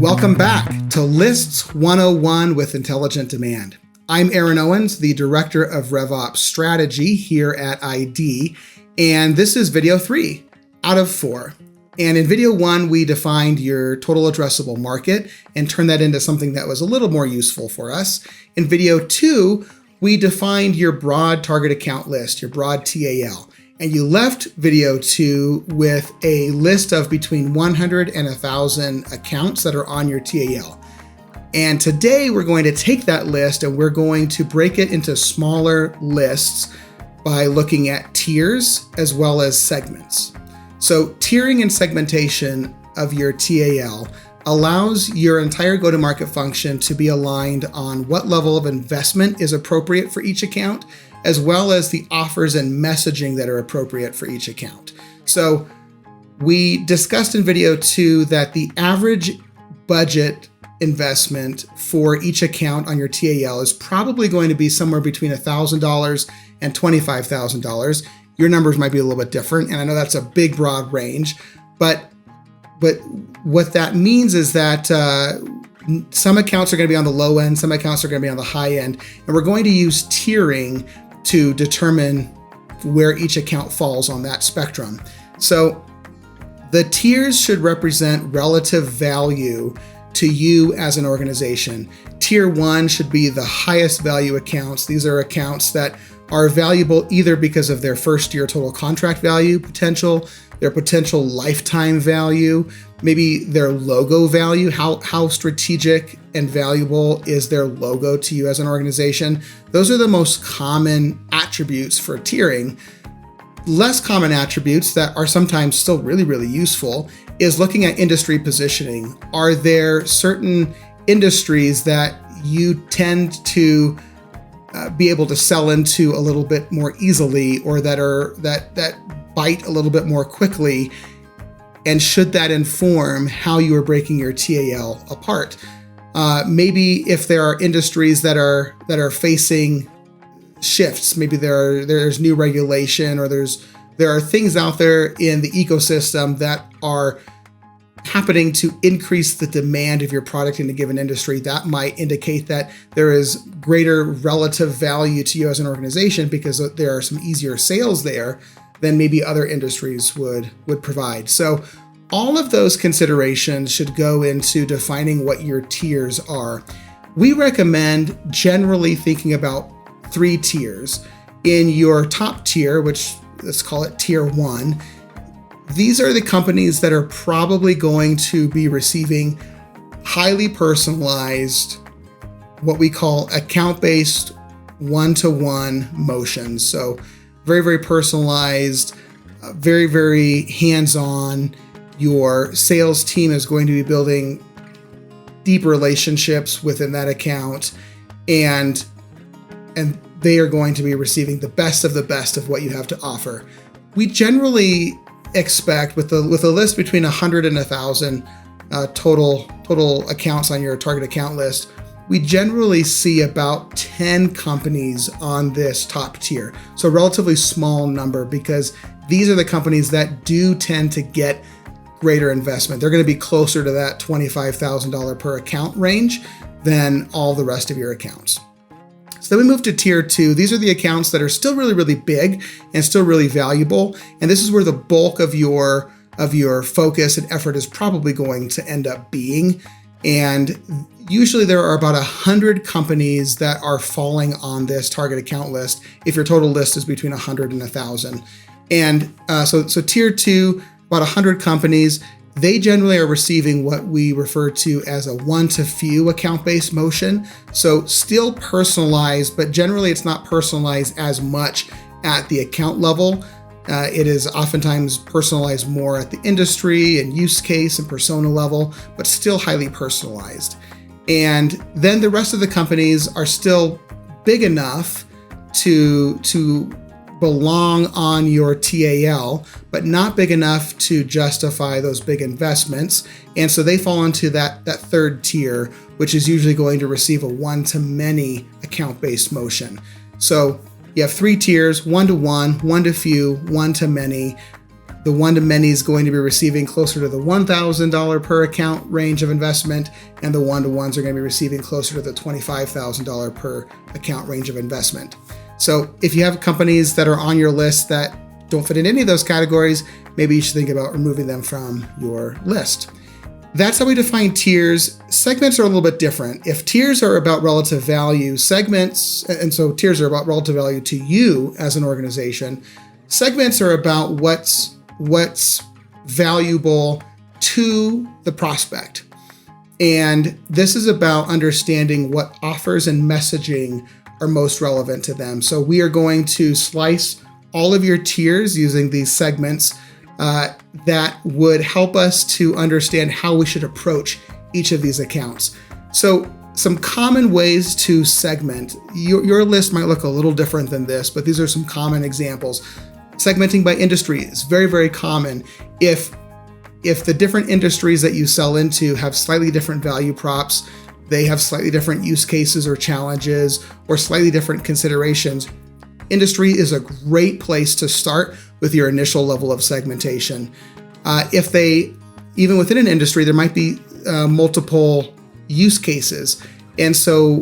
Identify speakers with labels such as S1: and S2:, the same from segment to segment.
S1: Welcome back to Lists 101 with Intelligent Demand. I'm Aaron Owens, the Director of RevOps Strategy here at ID, and this is video 3 out of 4. And in video 1, we defined your total addressable market and turned that into something that was a little more useful for us. In video 2, we defined your broad target account list, your broad TAL. And you left video 2 with a list of between 100 and 1,000 accounts that are on your TAL. And today we're going to take that list and we're going to break it into smaller lists by looking at tiers as well as segments. So tiering and segmentation of your TAL allows your entire go-to-market function to be aligned on what level of investment is appropriate for each account, as well as the offers and messaging that are appropriate for each account. So we discussed in video 2 that the average budget investment for each account on your TAL is probably going to be somewhere between $1,000 and $25,000. Your numbers might be a little bit different, and I know that's a big, broad range, but what that means is that some accounts are going to be on the low end, some accounts are going to be on the high end, and we're going to use tiering to determine where each account falls on that spectrum. So the tiers should represent relative value to you as an organization. Tier 1 should be the highest value accounts. These are accounts that are valuable either because of their first year total contract value potential, their potential lifetime value, maybe their logo value, how strategic and valuable is their logo to you as an organization. Those are the most common attributes for tiering. Less common attributes that are sometimes still really, really useful is looking at industry positioning. Are there certain industries that you tend to be able to sell into a little bit more easily, or that bite a little bit more quickly? And should that inform how you are breaking your TAL apart? Maybe if there are industries that are facing shifts, maybe there's new regulation, or there are things out there in the ecosystem that are happening to increase the demand of your product in a given industry. That might indicate that there is greater relative value to you as an organization because there are some easier sales there than maybe other industries would provide. So all of those considerations should go into defining what your tiers are. We recommend generally thinking about 3 tiers. In your top tier, which let's call it tier 1, these are the companies that are probably going to be receiving highly personalized, what we call account-based one-to-one motions. So very, very personalized, very, very hands-on. Your sales team is going to be building deep relationships within that account, and they are going to be receiving the best of what you have to offer. We generally expect with a list between 100 and 1,000 total accounts on your target account list, we generally see about 10 companies on this top tier. So a relatively small number, because these are the companies that do tend to get greater investment. They're going to be closer to that $25,000 per account range than all the rest of your accounts. So then we move to tier 2. These are the accounts that are still really, really big and still really valuable. And this is where the bulk of your focus and effort is probably going to end up being. And usually there are about 100 companies that are falling on this target account list if your total list is between 100 and 1,000. And so tier 2, about 100 companies. They generally are receiving what we refer to as a one-to-few account-based motion. So still personalized, but generally it's not personalized as much at the account level. It is oftentimes personalized more at the industry and use case and persona level, but still highly personalized. And then the rest of the companies are still big enough to belong on your TAL, but not big enough to justify those big investments. And so they fall into that third tier, which is usually going to receive a one-to-many account-based motion. So You have 3 tiers: 1-to-1, 1-to-few, 1-to-many. The 1-to-many is going to be receiving closer to the $1,000 per account range of investment, and the 1-to-ones are going to be receiving closer to the $25,000 per account range of investment. So if you have companies that are on your list that don't fit in any of those categories, maybe you should think about removing them from your list. That's how we define tiers. Segments are a little bit different. If tiers are about relative value, segments, and so tiers are about relative value to you as an organization, segments are about what's valuable to the prospect. And this is about understanding what offers and messaging are most relevant to them. So we are going to slice all of your tiers using these segments that would help us to understand how we should approach each of these accounts. So some common ways to segment. Your list might look a little different than this, but these are some common examples. Segmenting by industry is very, very common. If the different industries that you sell into have slightly different value props, they have slightly different use cases or challenges or slightly different considerations, industry is a great place to start with your initial level of segmentation. Even within an industry, there might be multiple use cases. And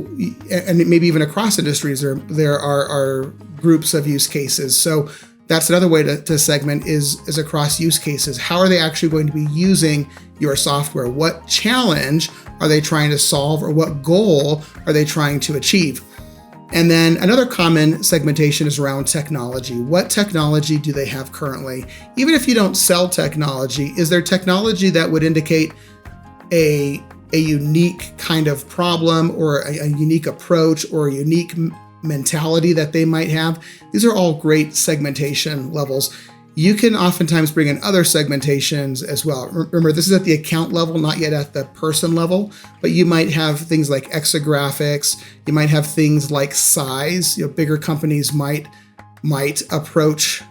S1: maybe even across industries, there are groups of use cases. So that's another way to segment is across use cases. How are they actually going to be using your software? What challenge are they trying to solve, or what goal are they trying to achieve? And then another common segmentation is around technology. What technology do they have currently? Even if you don't sell technology, is there technology that would indicate a unique kind of problem or a unique approach or a unique mentality that they might have? These are all great segmentation levels. You can oftentimes bring in other segmentations as well. Remember, this is at the account level, not yet at the person level, but you might have things like exographics. You might have things like size. Bigger companies might approach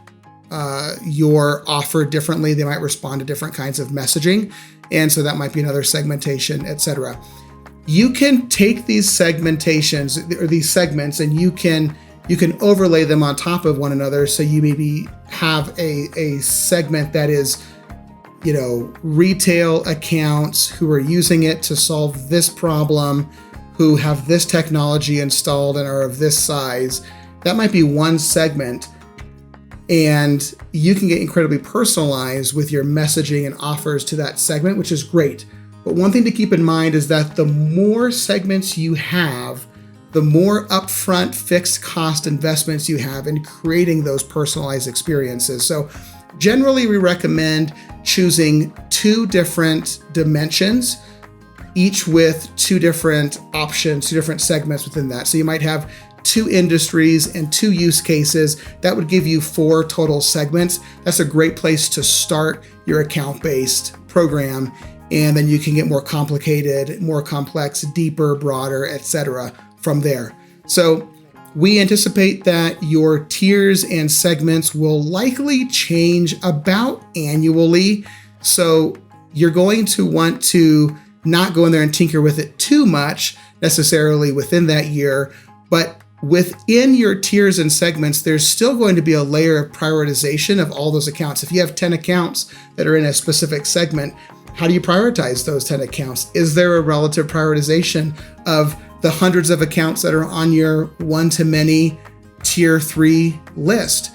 S1: your offer differently. They might respond to different kinds of messaging. And so that might be another segmentation, etc. You can take these segmentations or these segments and you can overlay them on top of one another. So you maybe have a segment that is, retail accounts who are using it to solve this problem, who have this technology installed and are of this size. That might be one segment. And you can get incredibly personalized with your messaging and offers to that segment, which is great. But one thing to keep in mind is that the more segments you have, the more upfront fixed cost investments you have in creating those personalized experiences. So generally we recommend choosing 2 different dimensions, each with 2 different options, 2 different segments within that. So you might have 2 industries and 2 use cases. That would give you 4 total segments. That's a great place to start your account-based program. And then you can get more complicated, more complex, deeper, broader, etc. from there. So we anticipate that your tiers and segments will likely change about annually. So you're going to want to not go in there and tinker with it too much necessarily within that year, but within your tiers and segments, there's still going to be a layer of prioritization of all those accounts. If you have 10 accounts that are in a specific segment, how do you prioritize those 10 accounts? Is there a relative prioritization of the hundreds of accounts that are on your one-to-many tier 3 list?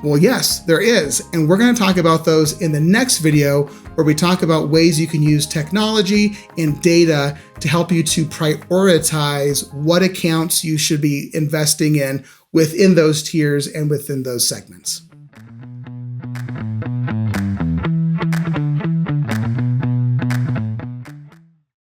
S1: Well, yes, there is. And we're going to talk about those in the next video, where we talk about ways you can use technology and data to help you to prioritize what accounts you should be investing in within those tiers and within those segments.